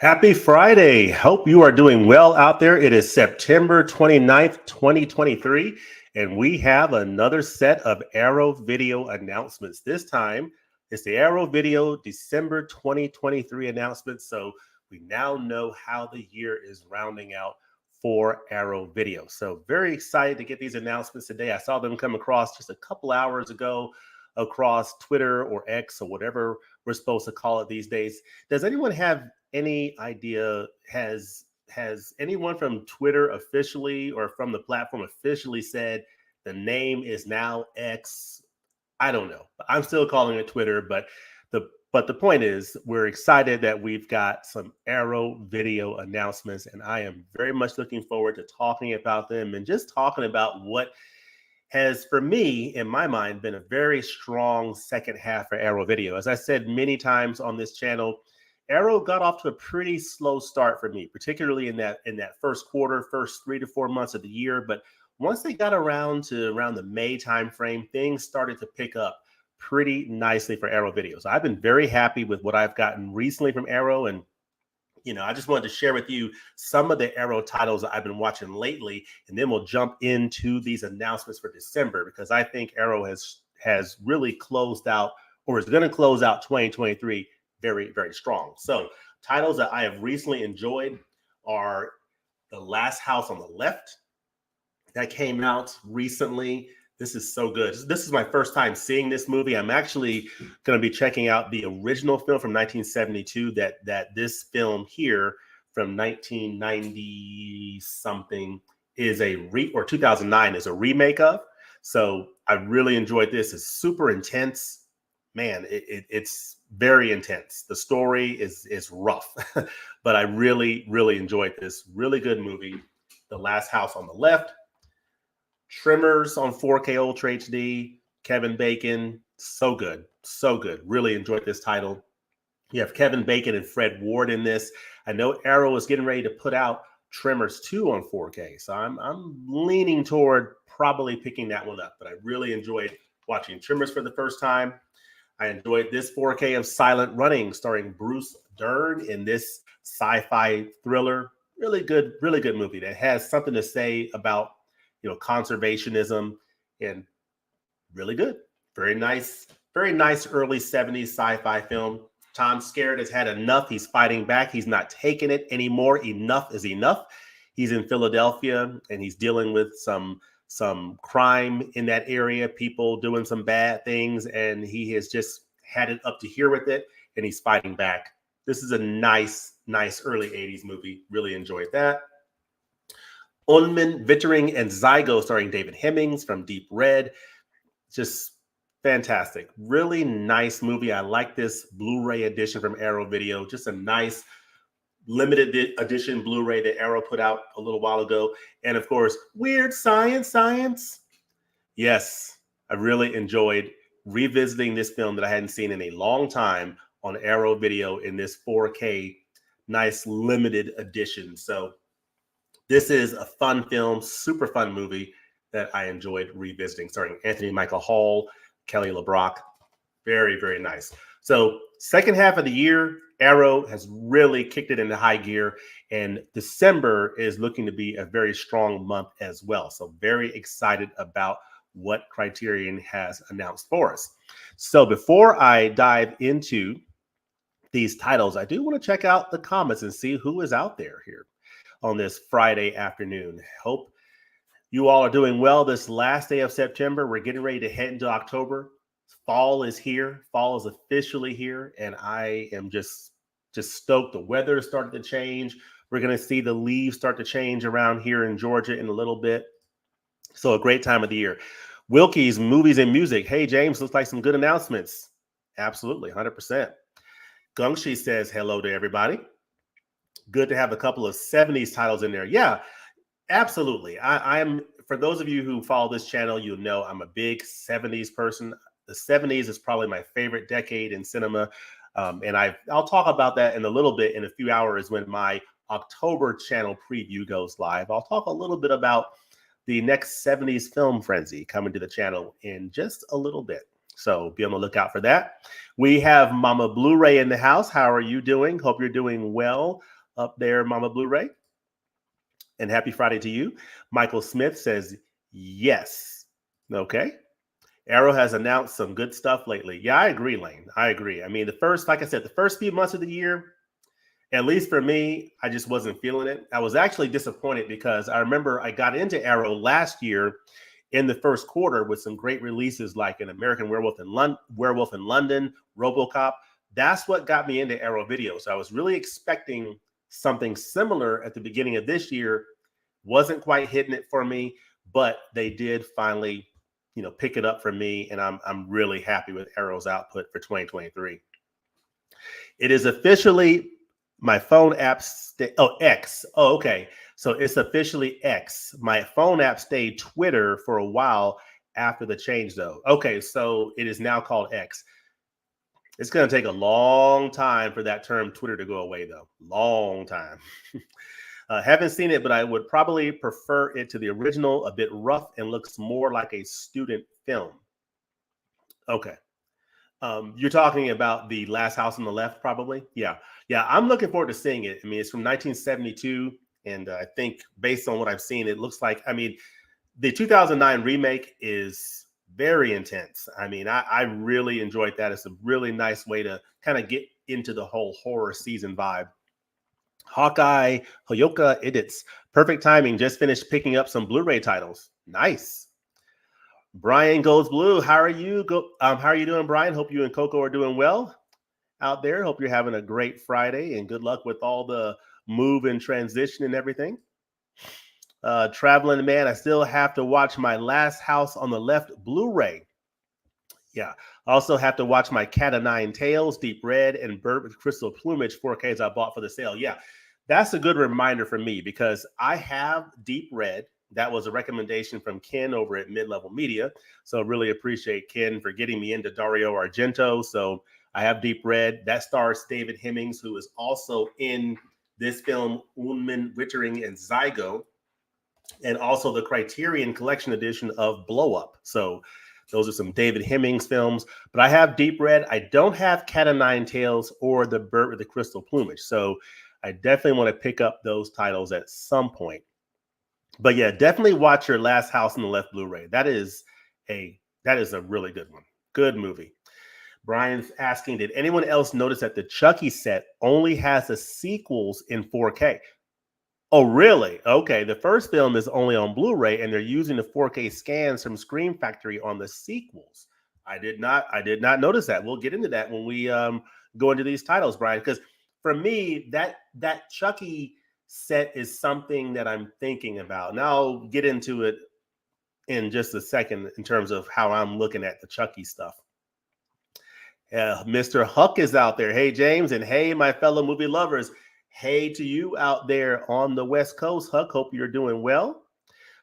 Happy Friday. Hope you are doing well out there. It is September 29th, 2023, and we have another set of Arrow Video announcements. This time, it's the Arrow Video December 2023 announcements. So we now know how the year is rounding out for Arrow Video. So very excited to get these announcements today. I saw them come across just a couple hours ago across Twitter or X or whatever we're supposed to call it these days. Does anyone have any idea, has anyone from Twitter officially or from the platform officially said the name is now X? I don't know. I'm still calling it Twitter, but the point is we're excited that we've got some Arrow Video announcements, and I am very much looking forward to talking about them and just talking about what has, for me, in my mind, been a very strong second half for Arrow Video. As I said many times on this channel, Arrow got off to a pretty slow start for me, particularly in that first quarter, first 3 to 4 months of the year. But once they got around the May timeframe, things started to pick up pretty nicely for Arrow Video. So I've been very happy with what I've gotten recently from Arrow, and I just wanted to share with you some of the Arrow titles that I've been watching lately, and then we'll jump into these announcements for December, because I think Arrow has really closed out, or is going to close out 2023 very, very strong. So titles that I have recently enjoyed are The Last House on the Left. That came out recently. This is so good. This is my first time seeing this movie. I'm actually going to be checking out the original film from 1972 that this film here from 1990 something is or 2009 is a remake of. So I really enjoyed this. It's super intense. Man, it's very intense. The story is rough, but I really, really enjoyed this. Really good movie. The Last House on the Left. Tremors on 4K Ultra HD, Kevin Bacon, so good, so good. Really enjoyed this title. You have Kevin Bacon and Fred Ward in this. I know Arrow is getting ready to put out Tremors 2 on 4K, so I'm leaning toward probably picking that one up. But I really enjoyed watching Tremors for the first time. I enjoyed this 4K of Silent Running, starring Bruce Dern in this sci-fi thriller. Really good movie that has something to say about conservationism, and really good. Very nice early 70s sci-fi film. Tom Skerritt has had enough. He's fighting back. He's not taking it anymore. Enough is enough. He's in Philadelphia and he's dealing with some crime in that area, people doing some bad things, and he has just had it up to here with it, and he's fighting back. This is a nice early 80s movie. Really enjoyed that. Unmen, Vittering, and Zygo, starring David Hemmings from Deep Red. Just fantastic. Really nice movie. I like this Blu-ray edition from Arrow Video. Just a nice limited edition Blu-ray that Arrow put out a little while ago. And of course, Weird Science. Yes, I really enjoyed revisiting this film that I hadn't seen in a long time on Arrow Video in this 4K nice limited edition. So this is a fun film, super fun movie that I enjoyed revisiting, starring Anthony Michael Hall, Kelly LeBrock. Very, very nice. So second half of the year, Arrow has really kicked it into high gear, and December is looking to be a very strong month as well. So very excited about what Criterion has announced for us. So before I dive into these titles, I do want to check out the comments and see who is out there here on this Friday afternoon. Hope you all are doing well this last day of September. We're getting ready to head into October. Fall is here. Fall is officially here, and I am just stoked. The weather is starting to change. We're going to see the leaves start to change around here in Georgia in a little bit. So a great time of the year. Wilkie's Movies and Music. Hey, James, looks like some good announcements. Absolutely, 100%. Gungshi says hello to everybody. Good to have a couple of 70s titles in there. Yeah, absolutely. I am, for those of you who follow this channel, you know I'm a big 70s person. The 70s is probably my favorite decade in cinema. And I'll talk about that in a little bit in a few hours when my October channel preview goes live. I'll talk a little bit about the next 70s film frenzy coming to the channel in just a little bit. So be on the lookout for that. We have Mama Blu-ray in the house. How are you doing? Hope you're doing well. up there, Mama Blu-ray. And happy Friday to you. Michael Smith says, yes. Okay. Arrow has announced some good stuff lately. Yeah, I agree, Lane. I agree. I mean, like I said, the first few months of the year, at least for me, I just wasn't feeling it. I was actually disappointed because I remember I got into Arrow last year in the first quarter with some great releases like An American Werewolf in London, RoboCop. That's what got me into Arrow Video. So I was really expecting something similar at the beginning of this year. Wasn't quite hitting it for me, but they did finally, pick it up for me, and I'm really happy with Arrow's output for 2023. It is officially my phone app. X. Oh, okay. So it's officially X. My phone app stayed Twitter for a while after the change, though. Okay, so it is now called X. It's going to take a long time for that term Twitter to go away, though. Long time. Haven't seen it, but I would probably prefer it to the original, a bit rough and looks more like a student film. Okay. You're talking about The Last House on the Left, probably? Yeah. I'm looking forward to seeing it. I mean, it's from 1972, and I think based on what I've seen, it looks like, the 2009 remake is very intense. I mean, I really enjoyed that. It's a really nice way to kind of get into the whole horror season vibe. Hawkeye, Hoyoka Edits. Perfect timing. Just finished picking up some Blu-ray titles. Nice. Brian Goes Blue. How are you? How are you doing, Brian? Hope you and Coco are doing well out there. Hope you're having a great Friday, and good luck with all the move and transition and everything. Traveling Man, I still have to watch my Last House on the Left Blu-ray. Yeah. I also have to watch my Cat of Nine Tails, Deep Red, and Bird with Crystal Plumage 4Ks I bought for the sale. Yeah. That's a good reminder for me because I have Deep Red. That was a recommendation from Ken over at Mid-Level Media. So really appreciate Ken for getting me into Dario Argento. So I have Deep Red. That stars David Hemmings, who is also in this film, Unmen, Wittering, and Zygo, and also the Criterion Collection edition of Blow Up. So those are some David Hemmings films. But I have Deep Red. I don't have Cat of Nine Tails or The Bird with the Crystal Plumage. So I definitely want to pick up those titles at some point. But yeah, definitely watch your Last House on the Left Blu-ray. That is a really good one. Good movie. Brian's asking, did anyone else notice that the Chucky set only has the sequels in 4K? Oh, really? Okay. The first film is only on Blu-ray, and they're using the 4K scans from Scream Factory on the sequels. I did not notice that. We'll get into that when we go into these titles, Brian, because for me, that Chucky set is something that I'm thinking about. And I'll get into it in just a second in terms of how I'm looking at the Chucky stuff. Mr. Huck is out there. Hey, James, and hey, my fellow movie lovers. Hey to you out there on the West Coast, Huck. Hope you're doing well.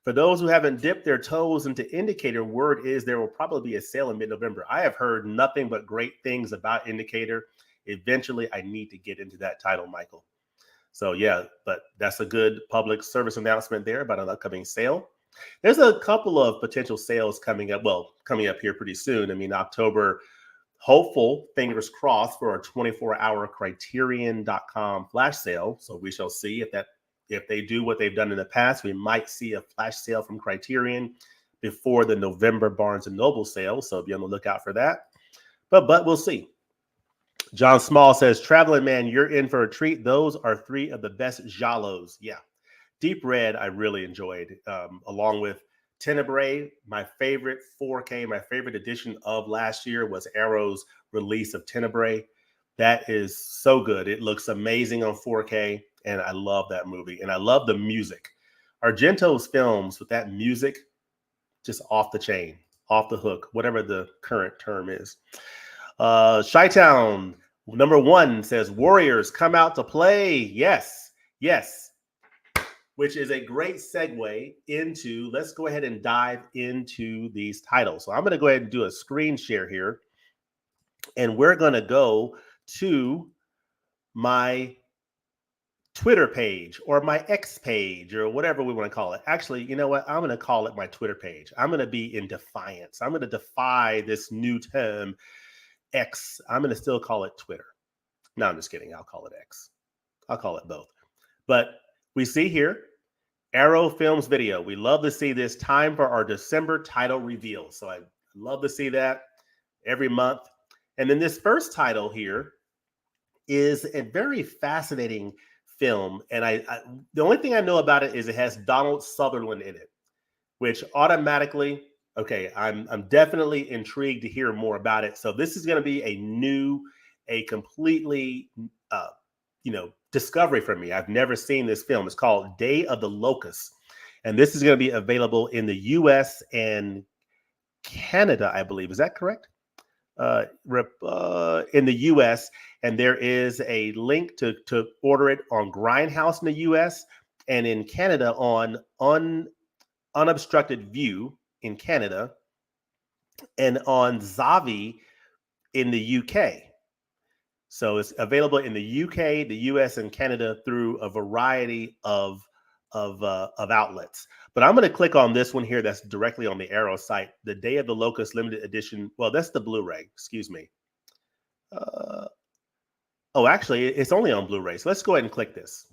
For those who haven't dipped their toes into Indicator, word is there will probably be a sale in mid-November. I have heard nothing but great things about Indicator. Eventually, I need to get into that title, Michael. So yeah, but that's a good public service announcement there about an upcoming sale. There's a couple of potential sales coming up here pretty soon. I mean, October, hopeful, fingers crossed, for a 24-hour Criterion.com flash sale. So we shall see if they do what they've done in the past. We might see a flash sale from Criterion before the November Barnes & Noble sale. So be on the lookout for that. But we'll see. John Small says, Traveling Man, you're in for a treat. Those are three of the best giallos. Yeah. Deep Red, I really enjoyed, along with Tenebrae. My favorite 4K, my favorite edition of last year was Arrow's release of Tenebrae. That is so good. It looks amazing on 4K, and I love that movie. And I love the music. Argento's films with that music, just off the chain, off the hook, whatever the current term is. Chi-Town, number 1, says, Warriors come out to play. Yes. Which is a great segue into, let's go ahead and dive into these titles. So I'm going to go ahead and do a screen share here. And we're going to go to my Twitter page or my X page or whatever we want to call it. Actually, you know what? I'm going to call it my Twitter page. I'm going to be in defiance. I'm going to defy this new term, X. I'm going to still call it Twitter. No, I'm just kidding. I'll call it X. I'll call it both. But we see here Arrow Films video. We love to see this time for our December title reveal. So I love to see that every month. And then this first title here is a very fascinating film. And the only thing I know about it is it has Donald Sutherland in it, which automatically, okay, I'm definitely intrigued to hear more about it. So this is going to be a completely discovery for me. I've never seen this film. It's called Day of the Locust. And this is going to be available in the US and Canada, I believe. Is that correct? In the US, and there is a link to order it on Grindhouse in the US and in Canada on Unobstructed View in Canada and on Zavi in the UK. So it's available in the UK, the US, and Canada through a variety of outlets. But I'm going to click on this one here that's directly on the Arrow site, the Day of the Locust limited edition. Well, that's the Blu-ray. Excuse me. Actually, it's only on Blu-ray. So let's go ahead and click this.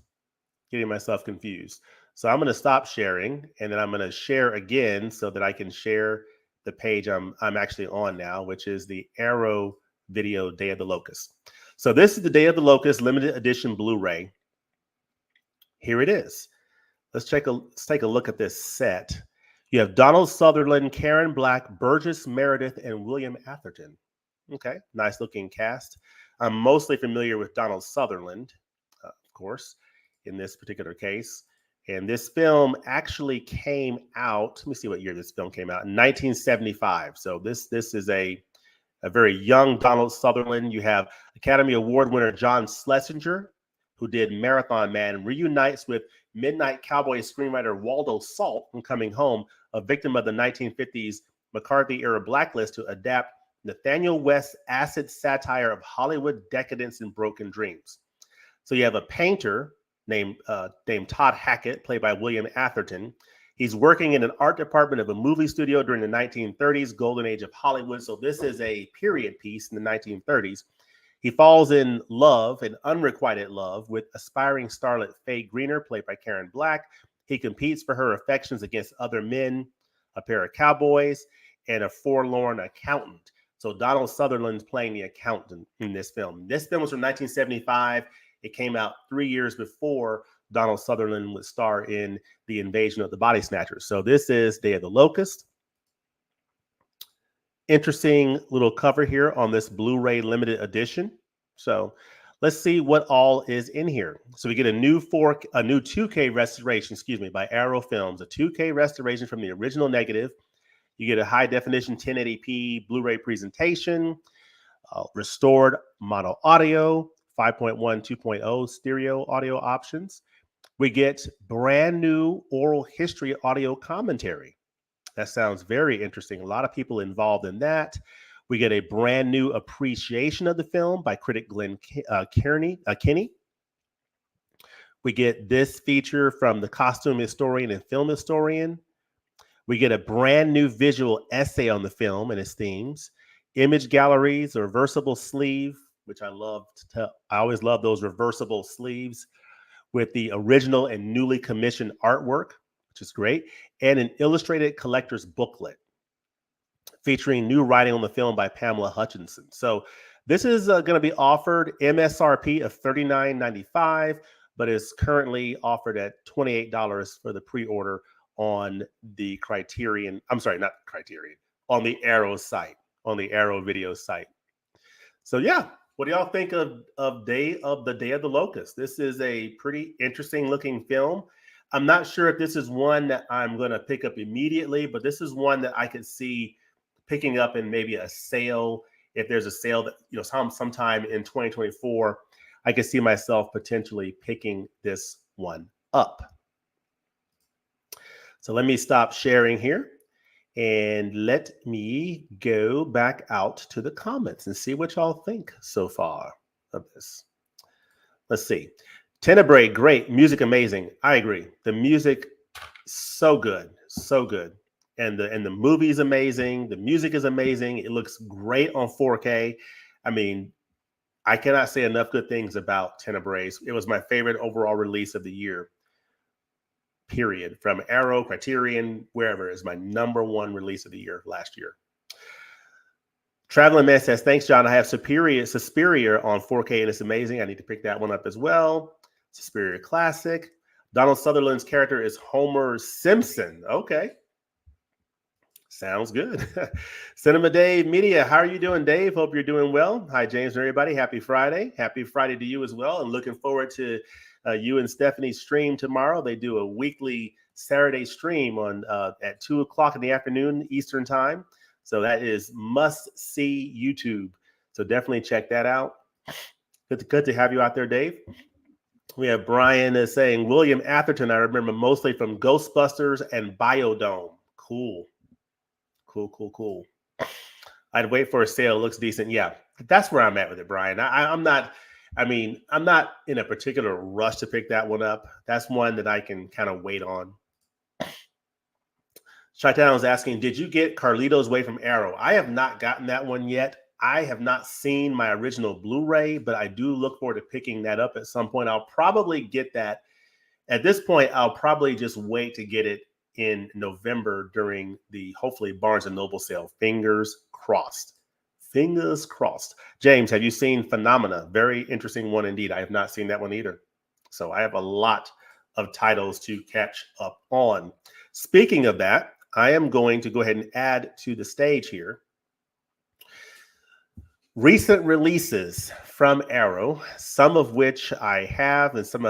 Getting myself confused. So I'm going to stop sharing, and then I'm going to share again so that I can share the page I'm actually on now, which is the Arrow video Day of the Locust. So this is the Day of the Locust limited edition Blu-ray. Here it is. Let's take a look at this set. You have Donald Sutherland, Karen Black, Burgess Meredith, and William Atherton. Okay, nice looking cast. I'm mostly familiar with Donald Sutherland, of course, in this particular case. And this film actually came out, let me see what year this film came out, in 1975. So this is a very young Donald Sutherland. You have Academy Award winner John Schlesinger, who did Marathon Man, reunites with Midnight Cowboy screenwriter Waldo Salt in Coming Home, a victim of the 1950s McCarthy-era blacklist, to adapt Nathaniel West's acid satire of Hollywood decadence and broken dreams. So you have a painter named Todd Hackett, played by William Atherton. He's working in an art department of a movie studio during the 1930s, golden age of Hollywood. So this is a period piece in the 1930s. He falls in love, an unrequited love, with aspiring starlet Faye Greener, played by Karen Black. He competes for her affections against other men, a pair of cowboys, and a forlorn accountant. So Donald Sutherland's playing the accountant in this film. This film was from 1975. It came out 3 years before Donald Sutherland would star in The Invasion of the Body Snatchers. So this is Day of the Locust. Interesting little cover here on this Blu-ray limited edition. So let's see what all is in here. So we get a new 2K restoration, by Arrow Films, a 2K restoration from the original negative. You get a high definition 1080p Blu-ray presentation, restored mono audio, 5.1, 2.0 stereo audio options. We get brand new oral history audio commentary. That sounds very interesting. A lot of people involved in that. We get a brand new appreciation of the film by critic Glenn Kinney. We get this feature from the costume historian and film historian. We get a brand new visual essay on the film and its themes, image galleries, a reversible sleeve, which I love to tell. I always love those reversible sleeves with the original and newly commissioned artwork, which is great, and an illustrated collector's booklet featuring new writing on the film by Pamela Hutchinson. So this is going to be offered MSRP of $39.95, but is currently offered at $28 for the pre-order on the Criterion. I'm sorry, not Criterion, on the Arrow site, on the Arrow video site. So yeah, what do y'all think of Day of the Locust? This is a pretty interesting looking film. I'm not sure if this is one that I'm going to pick up immediately, but this is one that I could see picking up in maybe a sale. If there's a sale that, sometime in 2024, I could see myself potentially picking this one up. So let me stop sharing here and let me go back out to the comments and see what y'all think so far of this. Let's see. Tenebrae, great. Music, amazing. I agree. The music, so good. So good. And the movie is amazing. The music is amazing. It looks great on 4K. I mean, I cannot say enough good things about Tenebrae. It was my favorite overall release of the year, period. From Arrow, Criterion, wherever, is my number one release of the year last year. Traveling Man says, thanks, John. I have Suspiria on 4K, and it's amazing. I need to pick that one up as well. Suspiria Classic. Donald Sutherland's character is Homer Simpson. Okay. Sounds good. Cinema Dave Media. How are you doing, Dave? Hope you're doing well. Hi, James and everybody. Happy Friday. Happy Friday to you as well. And looking forward to you and Stephanie's stream tomorrow. They do a weekly Saturday stream on at 2 o'clock in the afternoon Eastern time. So that is must see YouTube. So definitely check that out. Good to have you out there, Dave. We have Brian is saying William Atherton. I remember mostly from Ghostbusters and Biodome. Cool. I'd wait for a sale. Looks decent. Yeah, that's where I'm at with it, Brian. I'm not in a particular rush to pick that one up. That's one that I can kind of wait on. Chi-Town is asking, did you get Carlito's Way from Arrow? I have not gotten that one yet. I have not seen my original Blu-ray, but I do look forward to picking that up at some point. I'll probably get that. At this point, I'll probably just wait to get it in November during the hopefully Barnes & Noble sale. Fingers crossed. Fingers crossed. James, have you seen Phenomena? Very interesting one indeed. I have not seen that one either. So I have a lot of titles to catch up on. Speaking of that, I am going to go ahead and add to the stage here recent releases from Arrow, some of which I have and some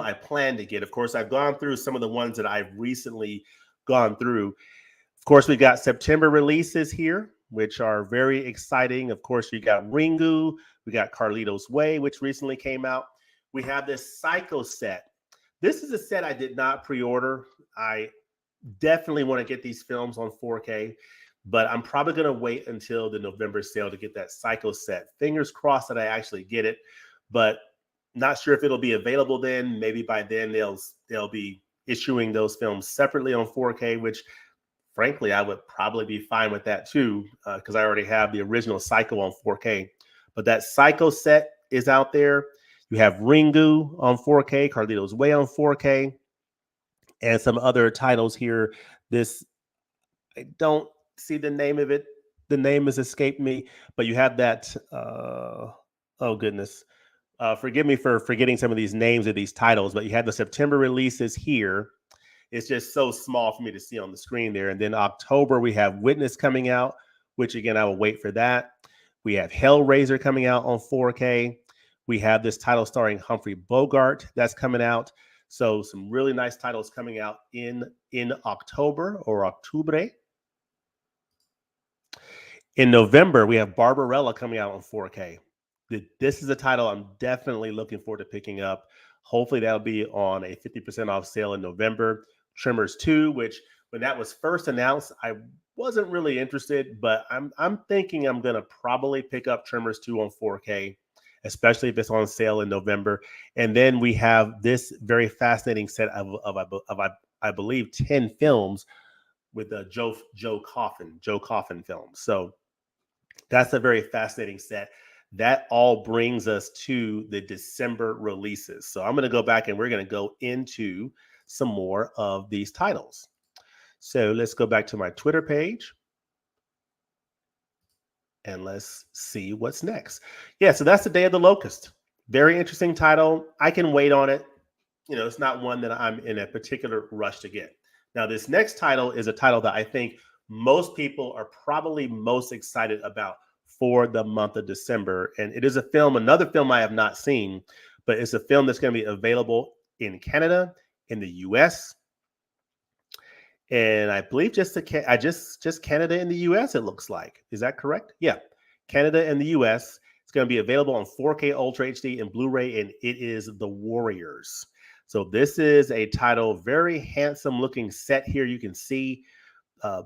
I plan to get. Of course, I've gone through some of the ones that I've recently gone through. Of course, we got September releases here, which are very exciting. Of course, you got Ringu, we got Carlito's Way, which recently came out. We have this Psycho set. This is a set I did not pre-order. I definitely want to get these films on 4K. But I'm probably going to wait until the November sale to get that Psycho set. Fingers crossed that I actually get it, but not sure if it'll be available then. Maybe by then they'll be issuing those films separately on 4K, which frankly, I would probably be fine with that too, because I already have the original Psycho on 4K. But that Psycho set is out there. You have Ringu on 4K, Carlito's Way on 4K, and some other titles here. I don't see the name of it. The name has escaped me, but you have that. Oh goodness. Forgive me for forgetting some of these names of these titles, but you have the September releases here. It's just so small for me to see on the screen there. And then October, we have Witness coming out, which again, I will wait for that. We have Hellraiser coming out on 4K. We have this title starring Humphrey Bogart that's coming out. So some really nice titles coming out in October or Octubre. In November, we have Barbarella coming out on 4K. This is a title I'm definitely looking forward to picking up. Hopefully that'll be on a 50% off sale in November. Tremors 2, which when that was first announced, I wasn't really interested, but I'm thinking I'm going to probably pick up Tremors 2 on 4K, especially if it's on sale in November. And then we have this very fascinating set of I believe 10 films with the Joe Coffin films. So that's a very fascinating set. That all brings us to the December releases. So I'm going to go back and we're going to go into some more of these titles. So let's go back to my Twitter page and let's see what's next. Yeah, so that's the Day of the Locust. Very interesting title. I can wait on it. You know, it's not one that I'm in a particular rush to get. Now, this next title is a title that I think most people are probably most excited about for the month of December. And it is a film, another film I have not seen, but it's a film that's going to be available in Canada, in the US, and I believe just Canada and the US, it looks like. Is that correct? Yeah. Canada and the US. It's going to be available on 4K Ultra HD and Blu-ray, and it is The Warriors. So this is a title, very handsome looking set here. You can see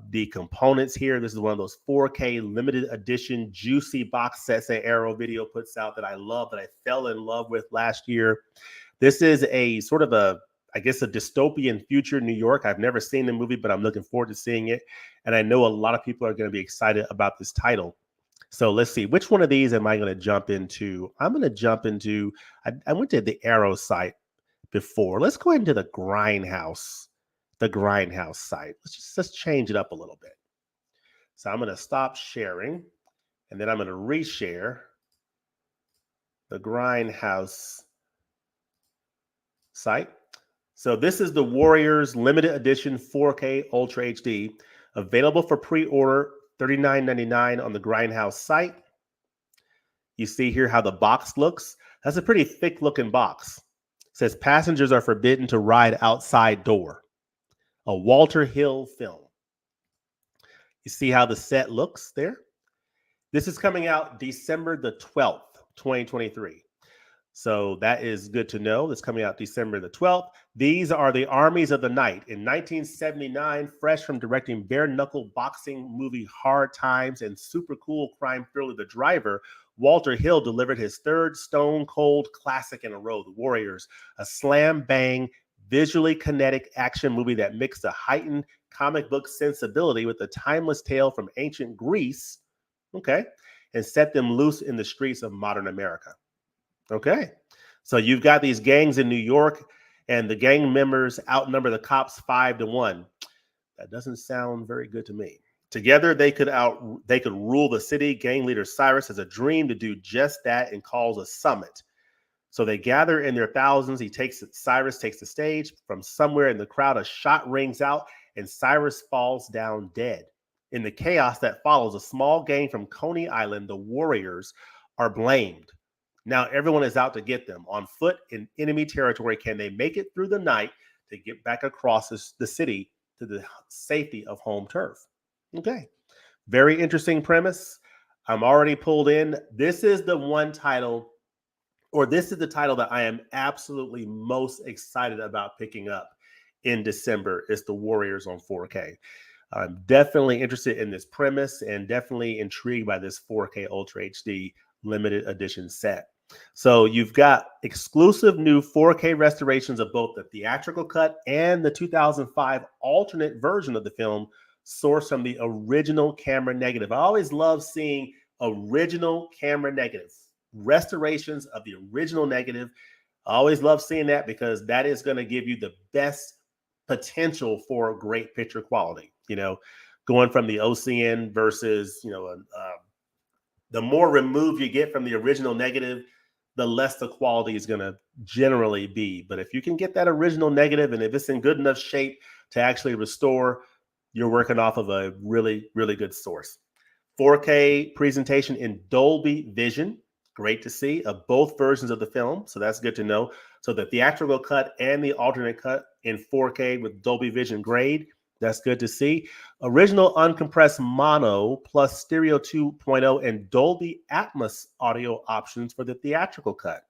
the components here. This is one of those 4K limited edition juicy box sets that Arrow Video puts out that I love, that I fell in love with last year. This is a sort of I guess a dystopian future New York. I've never seen the movie, but I'm looking forward to seeing it. And I know a lot of people are going to be excited about this title. So let's see, which one of these am I going to jump into? I'm going to jump into, I went to the Arrow site before. Let's go into the Grindhouse site. Let's change it up a little bit. So I'm going to stop sharing, and then I'm going to reshare the Grindhouse site. So this is the Warriors limited edition 4K Ultra HD, available for pre-order $39.99 on the Grindhouse site. You see here how the box looks. That's a pretty thick looking box. It says passengers are forbidden to ride outside door. A Walter Hill film. You see how the set looks there? This is coming out December the 12th, 2023. So that is good to know. It's coming out December the 12th. These are the Armies of the Night. In 1979, fresh from directing bare knuckle boxing movie Hard Times and super cool crime thriller The Driver, Walter Hill delivered his third stone cold classic in a row, The Warriors, a slam bang, visually kinetic action movie that mixed a heightened comic book sensibility with a timeless tale from ancient Greece, okay, and set them loose in the streets of modern America. Okay, so you've got these gangs in New York, and the gang members outnumber the cops 5-1. That doesn't sound very good to me. Together, they could rule the city. Gang leader Cyrus has a dream to do just that and calls a summit. So they gather in their thousands. Cyrus takes the stage. From somewhere in the crowd, a shot rings out, and Cyrus falls down dead. In the chaos that follows, a small gang from Coney Island, the Warriors, are blamed. Now everyone is out to get them. On foot in enemy territory, can they make it through the night to get back across the city to the safety of home turf? Okay, very interesting premise. I'm already pulled in. This is the title that I am absolutely most excited about picking up in December. It's The Warriors on 4K. I'm definitely interested in this premise and definitely intrigued by this 4K Ultra HD limited edition set. So you've got exclusive new 4K restorations of both the theatrical cut and the 2005 alternate version of the film sourced from the original camera negative. I always love seeing original camera negatives, restorations of the original negative. I always love seeing that because that is going to give you the best potential for great picture quality. You know, going from the OCN versus, the more removed you get from the original negative, the less the quality is going to generally be. But if you can get that original negative, and if it's in good enough shape to actually restore, you're working off of a really, really good source. 4K presentation in Dolby Vision. Great to see of both versions of the film. So that's good to know. So the theatrical cut and the alternate cut in 4K with Dolby Vision grade. That's good to see. Original uncompressed mono plus stereo 2.0 and Dolby Atmos audio options for the theatrical cut,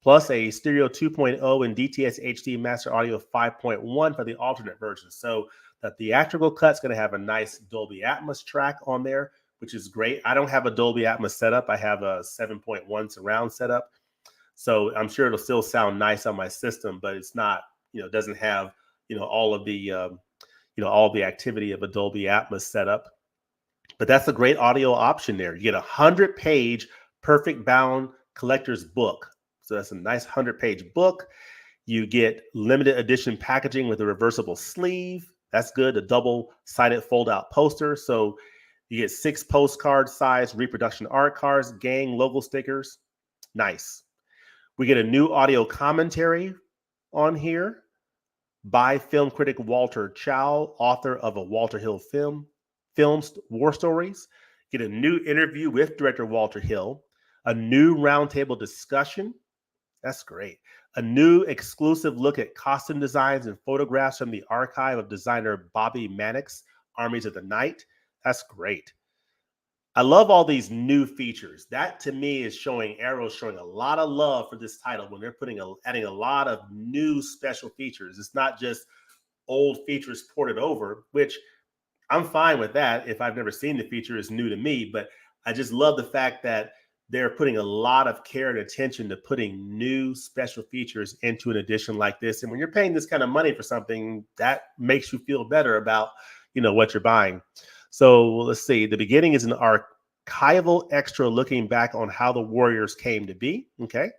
plus a stereo 2.0 and DTS HD master audio 5.1 for the alternate version. So the theatrical cut's going to have a nice Dolby Atmos track on there, which is great. I don't have a Dolby Atmos setup. I have a 7.1 surround setup. So I'm sure it'll still sound nice on my system, but it's not, doesn't have, all of the, all the activity of a Dolby Atmos setup. But that's a great audio option there. You get a 100-page perfect bound collector's book. So that's a nice 100-page book. You get limited edition packaging with a reversible sleeve. That's good. A double-sided fold-out poster. So you get 6 postcard size reproduction art cards, gang logo stickers. Nice. We get a new audio commentary on here by film critic Walter Chow, author of a Walter Hill films War Stories. Get a new interview with director Walter Hill, a new roundtable discussion. That's great. A new exclusive look at costume designs and photographs from the archive of designer Bobby Mannix, Armies of the Night. That's great. I love all these new features. That to me is Arrow's showing a lot of love for this title when they're adding a lot of new special features. It's not just old features ported over, which I'm fine with that. If I've never seen the feature, it's new to me, but I just love the fact that they're putting a lot of care and attention to putting new special features into an edition like this. And when you're paying this kind of money for something, that makes you feel better about, what you're buying. So let's see. The beginning is an archival extra looking back on how the Warriors came to be. Okay.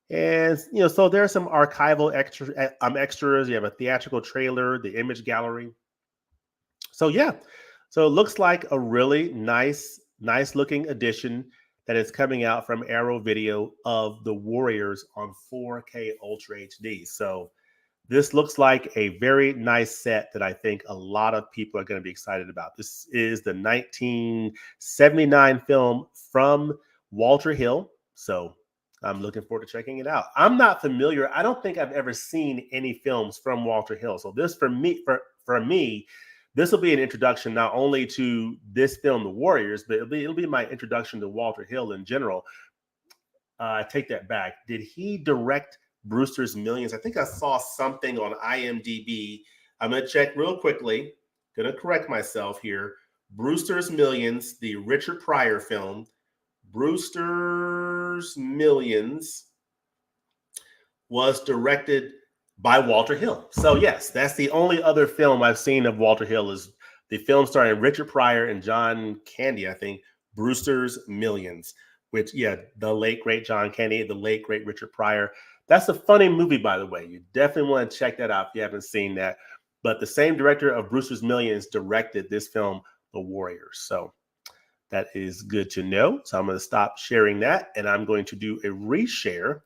And so there are some archival extras. You have a theatrical trailer, the image gallery. So yeah, so it looks like a really nice looking edition that is coming out from Arrow Video of the Warriors on 4K Ultra HD. So this looks like a very nice set that I think a lot of people are going to be excited about. This is the 1979 film from Walter Hill. So I'm looking forward to checking it out. I'm not familiar. I don't think I've ever seen any films from Walter Hill. So this for me, this will be an introduction not only to this film, The Warriors, but it'll be my introduction to Walter Hill in general. I take that back. Did he direct Brewster's Millions? I think I saw something on IMDb. I'm going to check real quickly. Going to correct myself here. Brewster's Millions, the Richard Pryor film. Brewster's Millions was directed by Walter Hill. So yes, that's the only other film I've seen of Walter Hill is the film starring Richard Pryor and John Candy, I think, Brewster's Millions, which, yeah, the late, great John Candy, the late, great Richard Pryor. That's a funny movie, by the way. You definitely want to check that out if you haven't seen that. But the same director of Brewster's Millions directed this film, The Warriors. So that is good to know. So I'm going to stop sharing that, and I'm going to do a reshare.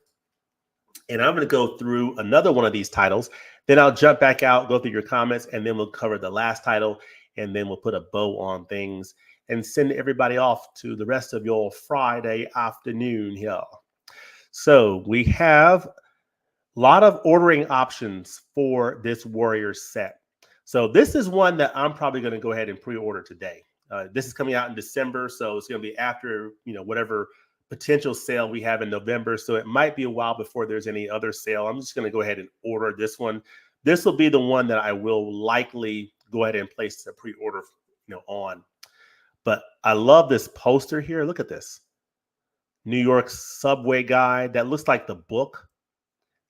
And I'm going to go through another one of these titles. Then I'll jump back out, go through your comments, and then we'll cover the last title, and then we'll put a bow on things and send everybody off to the rest of your Friday afternoon here. So we have a lot of ordering options for this Warriors set. So this is one that I'm probably going to go ahead and pre-order today. This is coming out in December, so it's going to be after, whatever potential sale we have in November. So it might be a while before there's any other sale. I'm just going to go ahead and order this one. This will be the one that I will likely go ahead and place a pre-order, on. But I love this poster here. Look at this. New York subway guy. That looks like the book.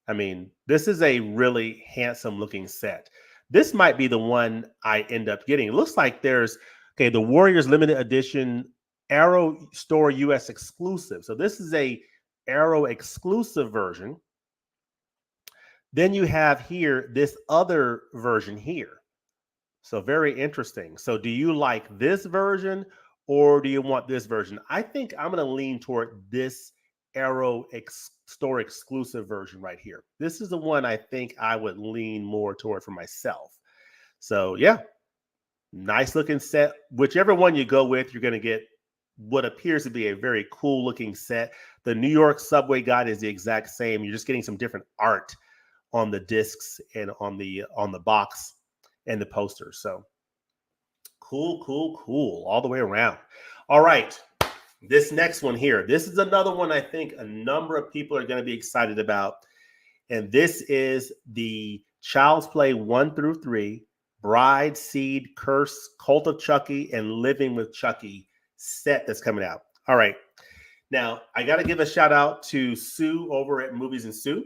I mean, this is a really handsome looking set. This might be the one I end up getting. It looks like there's, the Warriors limited edition Arrow Store US exclusive. So this is a Arrow exclusive version. Then you have here this other version here. So very interesting. So do you like this version or do you want this version? I think I'm going to lean toward this Arrow Store exclusive version right here. This is the one I think I would lean more toward for myself. So yeah, nice looking set. Whichever one you go with, you're going to get what appears to be a very cool looking set. The New York subway guide is the exact same. You're just getting some different art on the discs and on the box and the poster. So cool all the way around. All right, this next one here, this is another one I think a number of people are going to be excited about, and this is the Child's Play 1 through 3, Bride, Seed, Curse, Cult of Chucky, and Living with Chucky set that's coming out. All right, now I got to give a shout out to Sue over at Movies and Sue,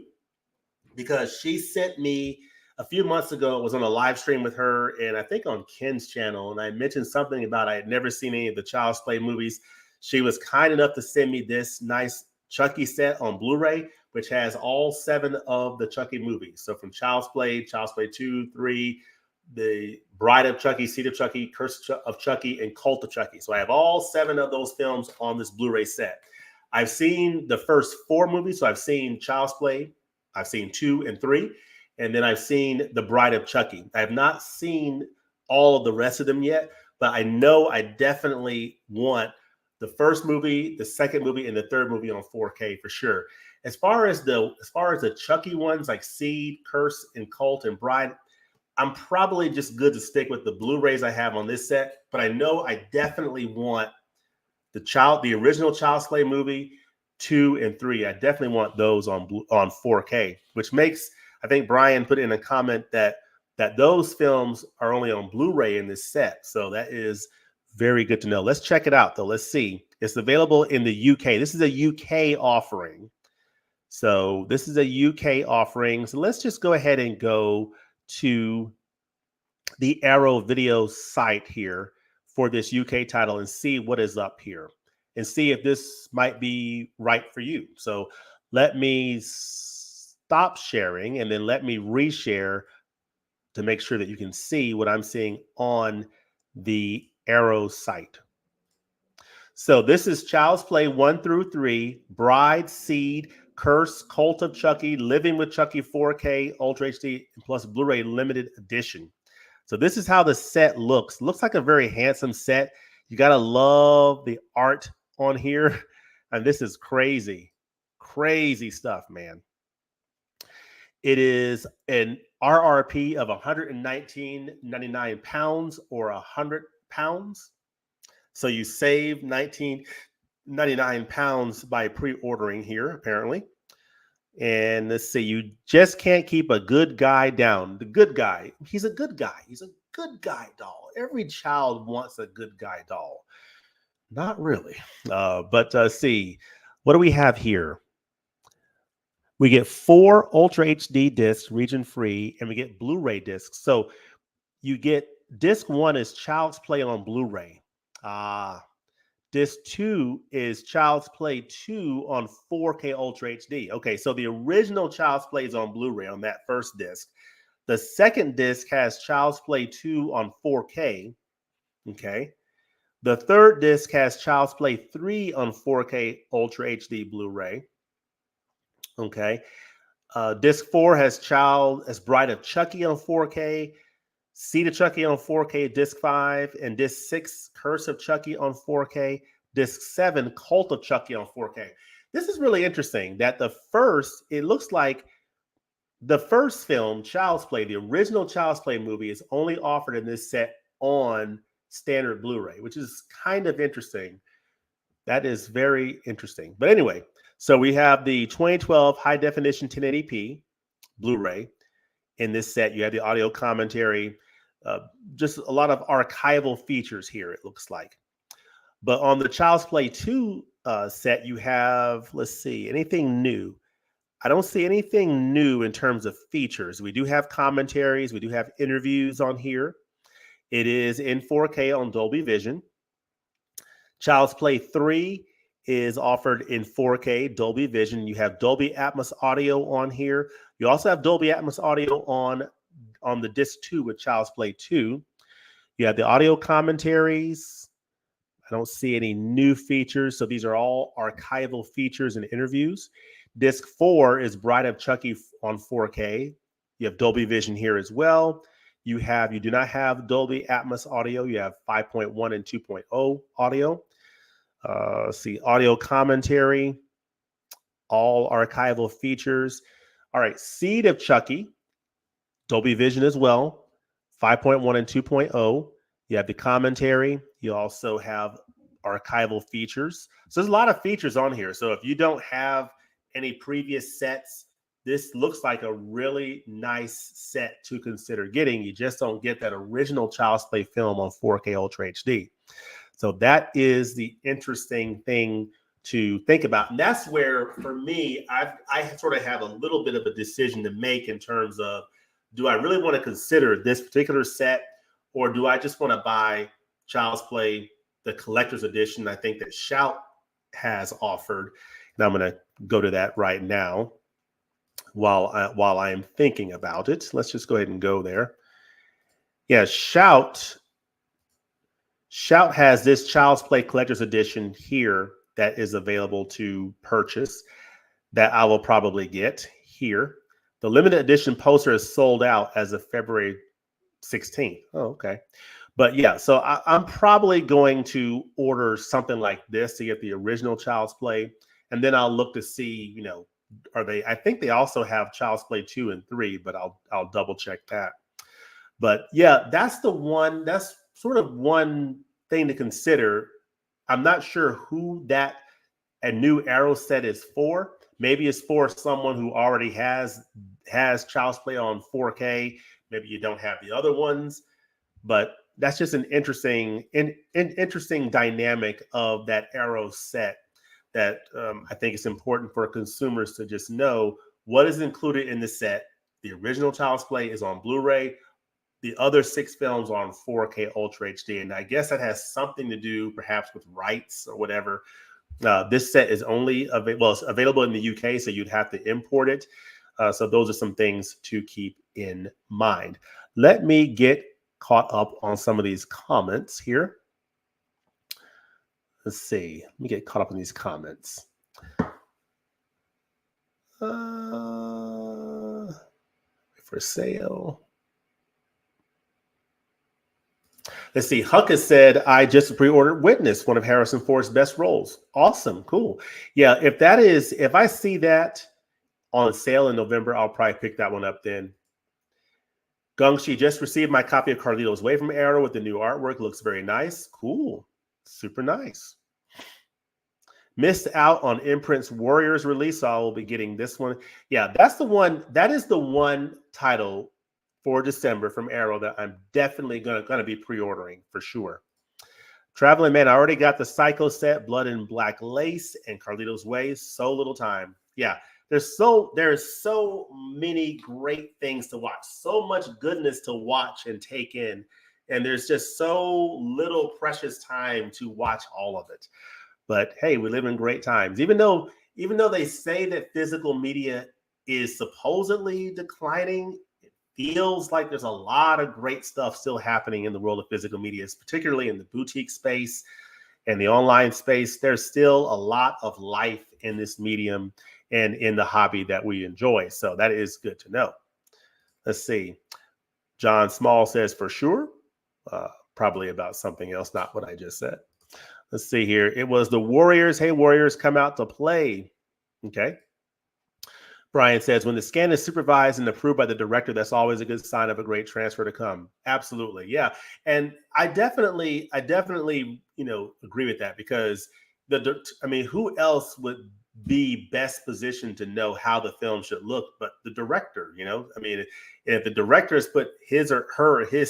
because she sent me a few months ago. It was on a live stream with her, and I think on Ken's channel, and I mentioned something about I had never seen any of the Child's Play movies. She was kind enough to send me this nice Chucky set on Blu-ray, which has all 7 of the Chucky movies. So from Child's Play 2, 3, the Bride of Chucky, Seed of Chucky, Curse of Chucky, and Cult of Chucky. So I have all 7 of those films on this Blu-ray set. I've seen the first 4 movies. So I've seen Child's Play, I've seen 2 and 3, and then I've seen The Bride of Chucky. I have not seen all of the rest of them yet, but I know I definitely want the first movie, the second movie, and the third movie on 4K for sure. As far as the Chucky ones like Seed, Curse, and Cult and Bride, I'm probably just good to stick with the Blu-rays I have on this set. But I know I definitely want the original Child's Play movie 2 and 3. I definitely want those on 4K, which makes, I think Brian put in a comment that those films are only on Blu-ray in this set. So that is very good to know. Let's check it out though. Let's see. It's available in the UK. This is a UK offering. So this is a UK offering. So let's just go ahead and go to the Arrow Video site here for this UK title and see what is up here and see if this might be right for you. So let me stop sharing and then let me reshare to make sure that you can see what I'm seeing on the Arrow site. So this is Child's Play 1 through 3, Bride, Seed, Curse, Cult of Chucky, Living with Chucky 4K, Ultra HD, plus Blu-ray Limited Edition. So this is how the set looks. Looks like a very handsome set. You got to love the art on here. And this is crazy, crazy stuff, man. It is an RRP of 119.99 pounds or 100 pounds. So you save 19.99 pounds by pre-ordering here, apparently. And let's see, you just can't keep a good guy down. The good guy, he's a good guy. He's a good guy doll. Every child wants a good guy doll. Not really. But see, what do we have here? We get 4 Ultra HD discs, region free, and we get Blu-ray discs. So you get disc 1 is Child's Play on Blu-ray. Disc 2 is Child's Play 2 on 4K Ultra HD. Okay, so the original Child's Play is on Blu-ray on that first disc. The second disc has Child's Play 2 on 4K. Okay. The third disc has Child's Play 3 on 4K Ultra HD Blu-ray. Okay. Disc 4 has Bride of Chucky on 4K, Seed of Chucky on 4K, Disc 5, and Disc 6, Curse of Chucky on 4K, Disc 7, Cult of Chucky on 4K. This is really interesting that it looks like the first film, Child's Play, the original Child's Play movie, is only offered in this set on standard Blu-ray, which is kind of interesting. That is very interesting. But anyway, so we have the 2012 high definition 1080p Blu-ray in this set. You have the audio commentary, just a lot of archival features here, it looks like. But on the Child's Play 2 set, you have, let's see, anything new? I don't see anything new in terms of features. We do have commentaries. We do have interviews on here. It is in 4K on Dolby Vision. Child's Play 3 is offered in 4K Dolby Vision. You have Dolby Atmos audio on here. You also have Dolby Atmos audio on the disc 2 with Child's Play 2. You have the audio commentaries. I don't see any new features. So these are all archival features and interviews. Disc 4 is Bride of Chucky on 4K. You have Dolby Vision here as well. You do not have Dolby Atmos audio. You have 5.1 and 2.0 audio. See audio commentary, all archival features. All right, Seed of Chucky, Dolby Vision as well, 5.1 and 2.0. You have the commentary. You also have archival features. So there's a lot of features on here. So if you don't have any previous sets, this looks like a really nice set to consider getting. You just don't get that original Child's Play film on 4K Ultra HD. So that is the interesting thing to think about. And that's where, for me, I sort of have a little bit of a decision to make in terms of, do I really want to consider this particular set, or do I just want to buy Child's Play, the collector's edition I think that Shout has offered? And I'm going to go to that right now while I am thinking about it. Let's just go ahead and go there. Yeah, Shout has this Child's Play collector's edition here that is available to purchase that I will probably get here. The limited edition poster is sold out as of February 16th. Oh, okay. But yeah, so I'm probably going to order something like this to get the original Child's Play. And then I'll look to see, I think they also have Child's Play 2 and 3, but I'll double check that. But yeah, that's sort of one thing to consider. I'm not sure who a new Arrow set is for. Maybe it's for someone who already has Child's Play on 4K. Maybe you don't have the other ones, but that's just an interesting dynamic of that Arrow set that I think it's important for consumers to just know what is included in the set. The original Child's Play is on Blu-ray. The other 6 films are on 4K Ultra HD, and I guess that has something to do perhaps with rights or whatever. This set is only it's available in the UK, so you'd have to import it. So those are some things to keep in mind. Let me get caught up on some of these comments here. Let's see. Let me get caught up on these comments. For sale. Let's see. Huck has said, I just pre-ordered Witness, one of Harrison Ford's best roles. Awesome. Cool. Yeah. If I see that on sale in November, I'll probably pick that one up then. Gungshi just received my copy of Carlito's Way from Arrow with the new artwork. Looks very nice. Cool. Super nice. Missed out on Imprint's Warriors release, so I will be getting this one. Yeah, that's the one. That is the one title for December from Arrow that I'm definitely gonna be pre-ordering for sure. Traveling Man, I already got the Psycho set, Blood and Black Lace, and Carlito's Way. So little time. Yeah, there's so many great things to watch. So much goodness to watch and take in, and there's just so little precious time to watch all of it. But hey, we live in great times. Even though they say that physical media is supposedly declining, it feels like there's a lot of great stuff still happening in the world of physical media, particularly in the boutique space and the online space. There's still a lot of life in this medium and in the hobby that we enjoy. So that is good to know. Let's see. John Small says, for sure. Probably about something else, not what I just said. Let's see here. It was the Warriors. Hey, Warriors, come out to play. Okay. Brian says, when the scan is supervised and approved by the director, that's always a good sign of a great transfer to come. Absolutely. Yeah. And I definitely, agree with that, because who else would be best positioned to know how the film should look but the director? If the director has put his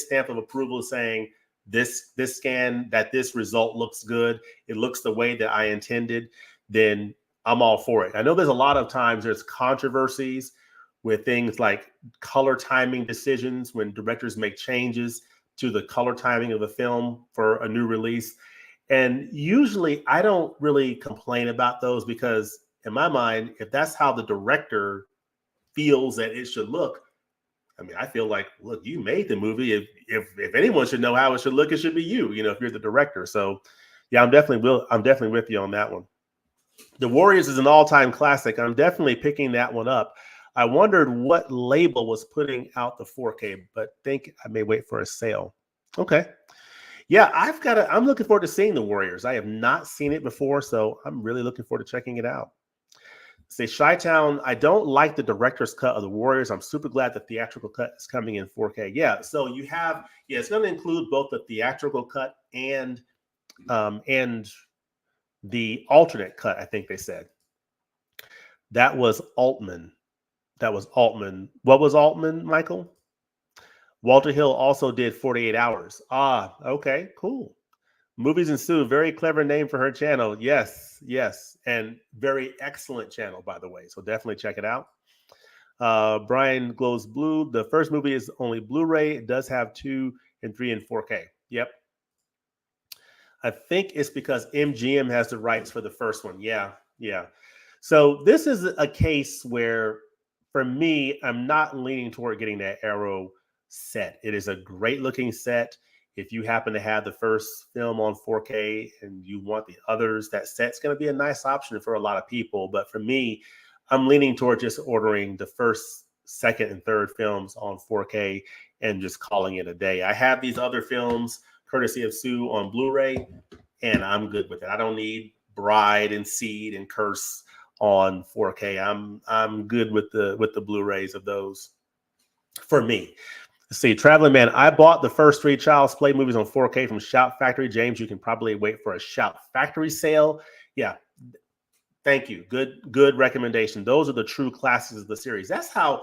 stamp of approval saying, this scan, that this result looks good, it looks the way that I intended, then I'm all for it. I know there's a lot of times there's controversies with things like color timing decisions when directors make changes to the color timing of a film for a new release. And usually I don't really complain about those, because in my mind, if that's how the director feels that it should look, I feel like, look, you made the movie. If anyone should know how it should look, it should be you. If you're the director. So, yeah, I'm definitely with you on that one. The Warriors is an all-time classic. I'm definitely picking that one up. I wondered what label was putting out the 4K, but think I may wait for a sale. Okay. Yeah, I'm looking forward to seeing the Warriors. I have not seen it before, so I'm really looking forward to checking it out. Say Chi-Town, I don't like the director's cut of the Warriors. I'm super glad the theatrical cut is coming in 4K. Yeah, so it's going to include both the theatrical cut and the alternate cut, I think they said. That was Altman. What was Altman, Michael? Walter Hill also did 48 Hours. Ah, okay, cool. Movies Ensue, very clever name for her channel. Yes, and very excellent channel, by the way. So definitely check it out. Brian Glows Blue. The first movie is only Blu-ray. It does have 2 and 3 and 4K. Yep. I think it's because MGM has the rights for the first one. Yeah. So this is a case where, for me, I'm not leaning toward getting that Arrow set. It is a great looking set. If you happen to have the first film on 4K and you want the others, that set's going to be a nice option for a lot of people. But for me, I'm leaning toward just ordering the first, second, and third films on 4K and just calling it a day. I have these other films, courtesy of Sue, on Blu-ray, and I'm good with it. I don't need Bride and Seed and Curse on 4K. I'm good with the Blu-rays of those for me. Let's see, Traveling Man, I bought the first 3 Child's Play movies on 4K from Shout Factory. James, you can probably wait for a Shout Factory sale. Yeah, thank you. Good recommendation. Those are the true classics of the series. That's how,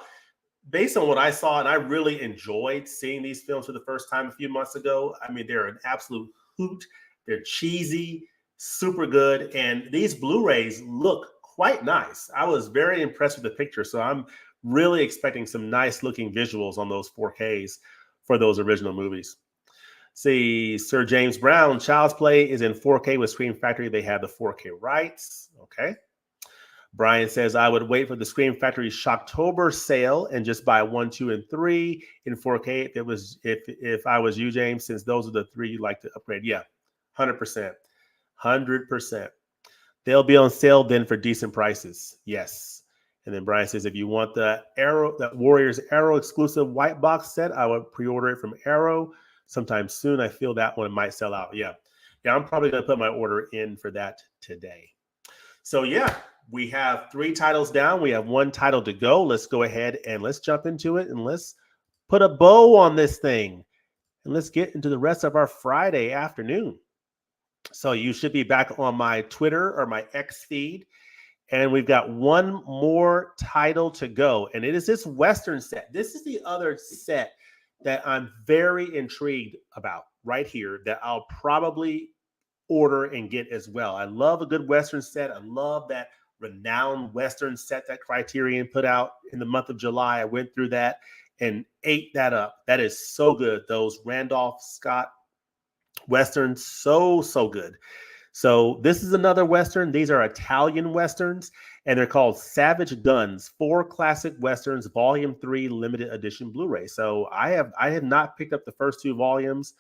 based on what I saw, and I really enjoyed seeing these films for the first time a few months ago. They're an absolute hoot. They're cheesy, super good, and these Blu-rays look quite nice. I was very impressed with the picture, so I'm really expecting some nice looking visuals on those 4Ks for those original movies. See, Sir James Brown, Child's Play is in 4K with Scream Factory. They have the 4K rights. Okay. Brian says, I would wait for the Scream Factory Shocktober sale and just buy 1, 2, and 3 in 4K if I was you, James, since those are the 3 you like to upgrade. Yeah, 100%. 100%. They'll be on sale then for decent prices. Yes. And then Brian says, if you want that Warriors Arrow exclusive white box set, I would pre-order it from Arrow sometime soon. I feel that one might sell out. Yeah. I'm probably going to put my order in for that today. So yeah, we have 3 titles down. We have 1 title to go. Let's go ahead and let's jump into it and let's put a bow on this thing and let's get into the rest of our Friday afternoon. So you should be back on my Twitter or my X feed. And we've got 1 more title to go. And it is this Western set. This is the other set that I'm very intrigued about right here that I'll probably order and get as well. I love a good Western set. I love that renowned Western set that Criterion put out in the month of July. I went through that and ate that up. That is so good. Those Randolph Scott Westerns, so good. So this is another Western. These are Italian Westerns, and they're called Savage Guns, 4 Classic Westerns, Volume 3, Limited Edition Blu-ray. So I have not picked up the first 2 volumes,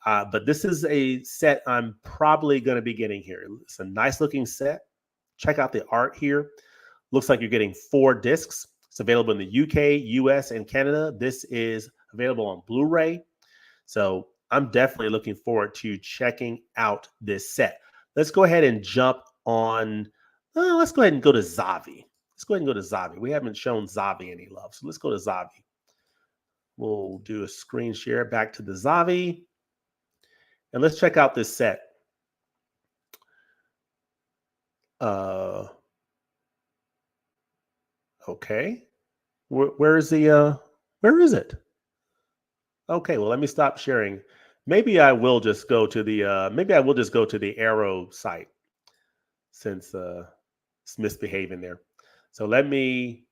but this is a set I'm probably going to be getting here. It's a nice looking set. Check out the art here. Looks like you're getting 4 discs. It's available in the UK, US, and Canada. This is available on Blu-ray. So I'm definitely looking forward to checking out this set. Let's go ahead and jump on. Let's go ahead and go to Zavi. We haven't shown Zavi any love, so let's go to Zavi. We'll do a screen share back to the Zavi. And let's check out this set. Okay. Where is it? Okay, well, let me stop sharing. Maybe I will just go to the Arrow site since it's misbehaving there. So let me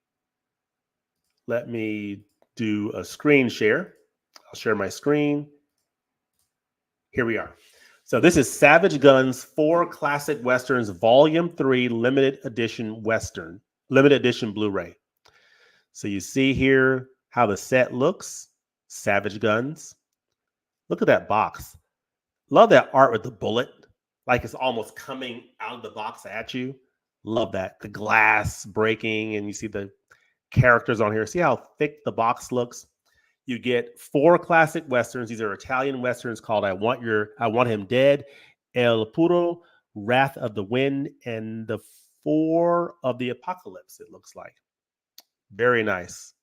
do a screen share. I'll share my screen. Here we are. So this is Savage Guns 4 Classic Westerns Volume 3 Limited Edition Blu-ray. So you see here how the set looks. Savage Guns. Look at that box. Love that art with the bullet. Like it's almost coming out of the box at you. Love that. The glass breaking and you see the characters on here. See how thick the box looks? You get 4 classic Westerns. These are Italian Westerns called I Want Him Dead, El Puro, Wrath of the Wind, and the 4 of the Apocalypse, it looks like. Very nice.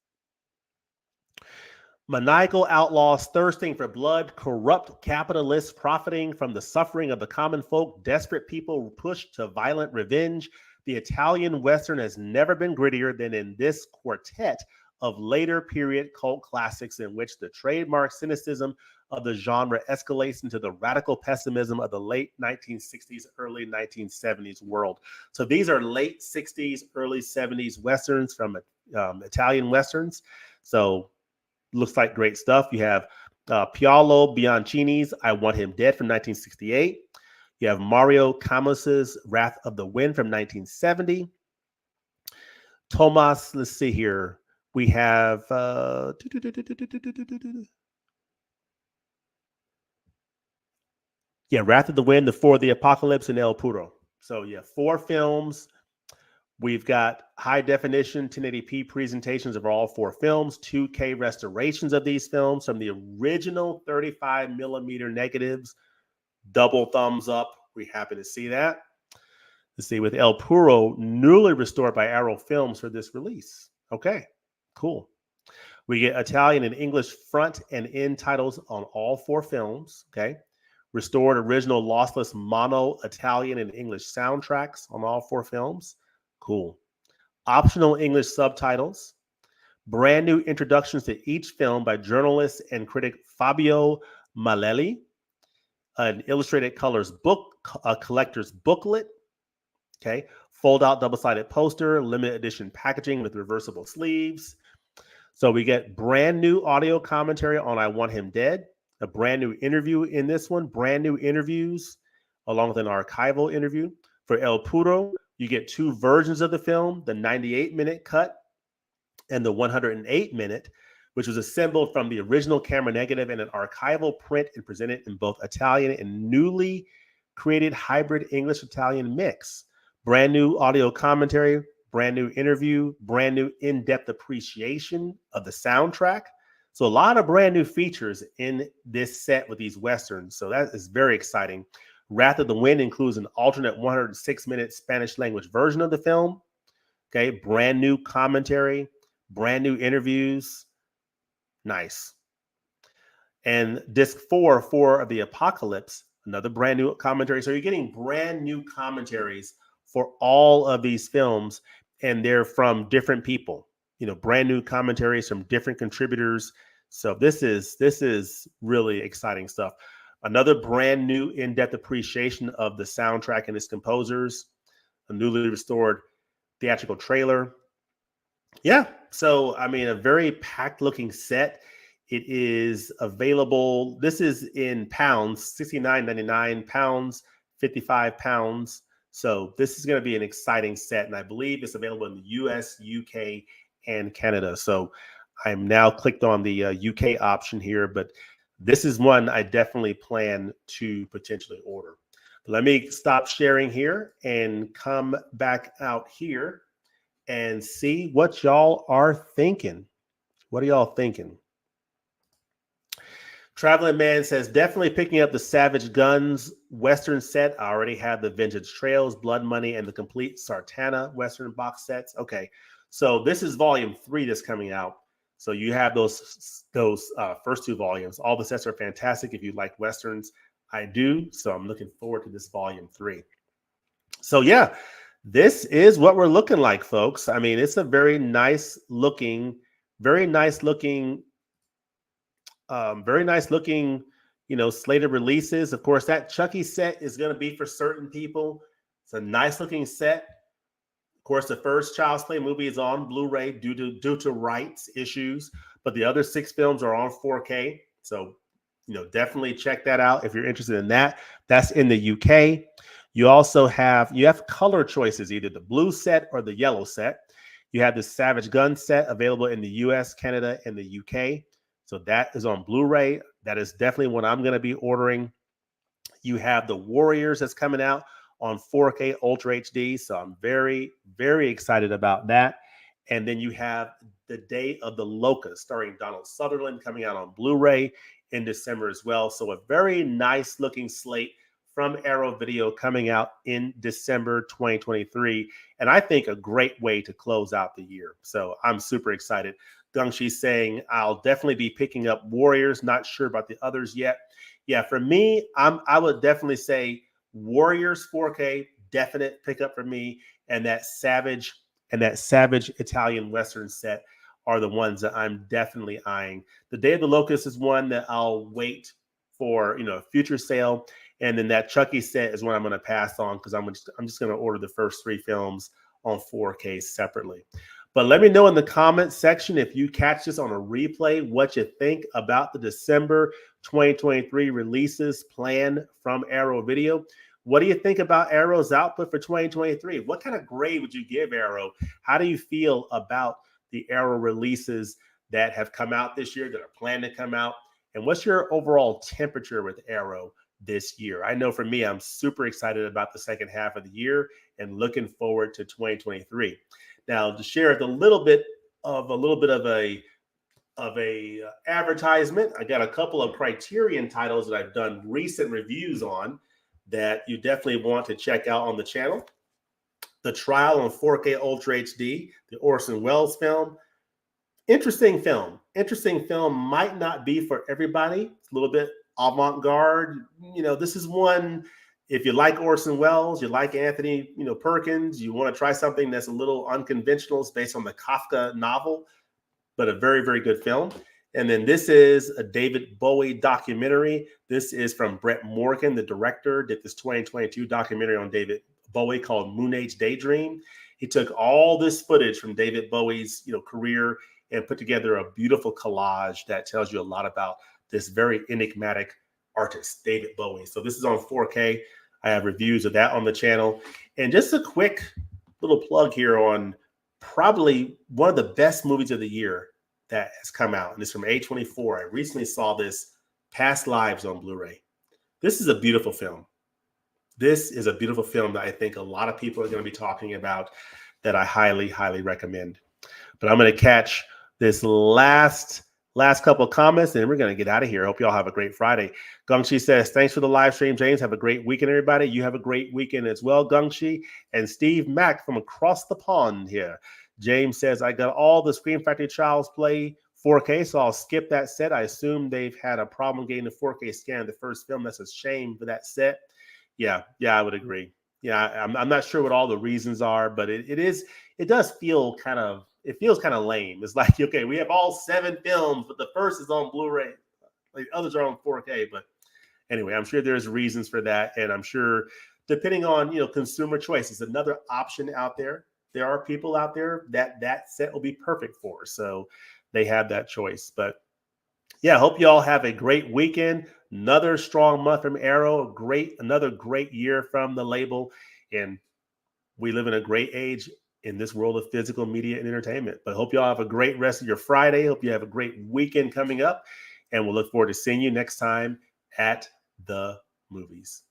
Maniacal outlaws thirsting for blood, corrupt capitalists profiting from the suffering of the common folk, desperate people pushed to violent revenge. The Italian Western has never been grittier than in this quartet of later period cult classics in which the trademark cynicism of the genre escalates into the radical pessimism of the late 1960s, early 1970s world. So these are late 60s, early 70s Westerns from Italian Westerns. So looks like great stuff. You have Paolo Bianchini's I Want Him Dead from 1968. You have Mario Camus's Wrath of the Wind from 1970. Tomas, let's see here. We have Wrath of the Wind, the 4 of the Apocalypse, and El Puro. So 4 films. We've got high definition 1080p presentations of all 4 films, 2K restorations of these films from the original 35 millimeter negatives. Double thumbs up. We're happy to see that. Let's see, with El Puro, newly restored by Arrow Films for this release. Okay, cool. We get Italian and English front and end titles on all 4 films. Okay. Restored original lossless mono Italian and English soundtracks on all 4 films. Cool. Optional English subtitles. Brand new introductions to each film by journalist and critic Fabio Malelli. An illustrated colors book, a collector's booklet. Okay. Fold out double-sided poster, limited edition packaging with reversible sleeves. So we get brand new audio commentary on I Want Him Dead, a brand new interview in this one, brand new interviews, along with an archival interview. For El Puro, you get two versions of the film, the 98-minute cut and the 108-minute, which was assembled from the original camera negative and an archival print and presented in both Italian and newly created hybrid English-Italian mix. Brand new audio commentary, brand new interview, brand new in-depth appreciation of the soundtrack. So a lot of brand new features in this set with these Westerns. So that is very exciting. Wrath of the Wind includes an alternate 106-minute Spanish language version of the film. Okay, brand new commentary, brand new interviews. Nice. And disc 4 of the Apocalypse, another brand new commentary. So you're getting brand new commentaries for all of these films, and they're from different people. Brand new commentaries from different contributors. So this is really exciting stuff. Another brand new in-depth appreciation of the soundtrack and its composers, a newly restored theatrical trailer. Yeah. So, I mean, a very packed looking set. It is available. This is in pounds, $69.99, pounds, 55 pounds. So this is going to be an exciting set. And I believe it's available in the US, UK, and Canada. So I'm now clicked on the UK option here, but this is one I definitely plan to potentially order. But let me stop sharing here and come back out here and see what y'all are thinking. What are y'all thinking? Traveling Man says, definitely picking up the Savage Guns Western set. I already have the Vintage Trails, Blood Money, and the complete Sartana Western box sets. Okay, so this is volume 3 that's coming out. So you have those first 2 volumes. All the sets are fantastic if you like Westerns. I do, so I'm looking forward to this volume 3. So yeah, this is what we're looking like, folks. I mean, it's a very nice looking, slate of releases. Of course, that Chucky set is going to be for certain people. It's a nice looking set. Of course, the first Child's Play movie is on Blu-ray due to rights issues, but the other 6 films are on 4K. So, definitely check that out if you're interested in that. That's in the UK. You also have color choices, either the blue set or the yellow set. You have the Savage Gun set available in the US, Canada, and the UK. So that is on Blu-ray. That is definitely what I'm going to be ordering. You have the Warriors that's coming out on 4K Ultra HD. So I'm very, very excited about that. And then you have The Day of the Locust starring Donald Sutherland coming out on Blu-ray in December as well. So a very nice looking slate from Arrow Video coming out in December 2023. And I think a great way to close out the year. So I'm super excited. Gungshi saying, I'll definitely be picking up Warriors. Not sure about the others yet. Yeah, for me, I would definitely say Warriors 4K, definite pickup for me. And that Savage Italian Western set are the ones that I'm definitely eyeing. The Day of the Locust is one that I'll wait for, a future sale. And then that Chucky set is one I'm going to pass on because I'm just going to order the first 3 films on 4K separately. But let me know in the comments section if you catch this on a replay, what you think about the December 2023 releases planned from Arrow Video. What do you think about Arrow's output for 2023? What kind of grade would you give Arrow? How do you feel about the Arrow releases that have come out this year, that are planned to come out? And what's your overall temperature with Arrow this year? I know for me, I'm super excited about the second half of the year and looking forward to 2023. Now, to share a little bit of a advertisement, I got a couple of Criterion titles that I've done recent reviews on that you definitely want to check out on the channel. The Trial on 4K Ultra HD, the Orson Welles film. Interesting film. Might not be for everybody. It's a little bit avant-garde. This is one, if you like Orson Welles, you like Anthony, Perkins, you want to try something that's a little unconventional. It's based on the Kafka novel, but a very, very good film. And then this is a David Bowie documentary. This is from Brett Morgan, the director, did this 2022 documentary on David Bowie called Moon Age Daydream. He took all this footage from David Bowie's, career and put together a beautiful collage that tells you a lot about this very enigmatic artist, David Bowie. So this is on 4K. I have reviews of that on the channel. And just a quick little plug here on probably one of the best movies of the year that has come out. And it's from A24. I recently saw this, Past Lives, on Blu-ray. This is a beautiful film. This is a beautiful film that I think a lot of people are going to be talking about, that I highly, highly recommend. But I'm going to catch this last couple of comments, and we're going to get out of here. Hope you all have a great Friday. Gungshi says, thanks for the live stream, James. Have a great weekend, everybody. You have a great weekend as well, Gungshi. And Steve Mack from across the pond here. James says, I got all the Scream Factory Child's Play 4K, so I'll skip that set. I assume they've had a problem getting the 4K scan of the first film. That's a shame for that set. Yeah, I would agree. Yeah, I'm not sure what all the reasons are, but it does feel kind of, it feels kind of lame. It's like, okay, we have all 7 films, but the first is on Blu-ray. Like, others are on 4K. But anyway, I'm sure there's reasons for that. And I'm sure, depending on, consumer choice, it's another option out there. There are people out there that set will be perfect for. So they have that choice. But yeah, hope you all have a great weekend. Another strong month from Arrow. Another great year from the label. And we live in a great age in this world of physical media and entertainment. But hope you all have a great rest of your Friday. Hope you have a great weekend coming up. And we'll look forward to seeing you next time at the movies.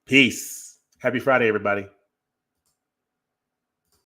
Peace. Happy Friday, everybody.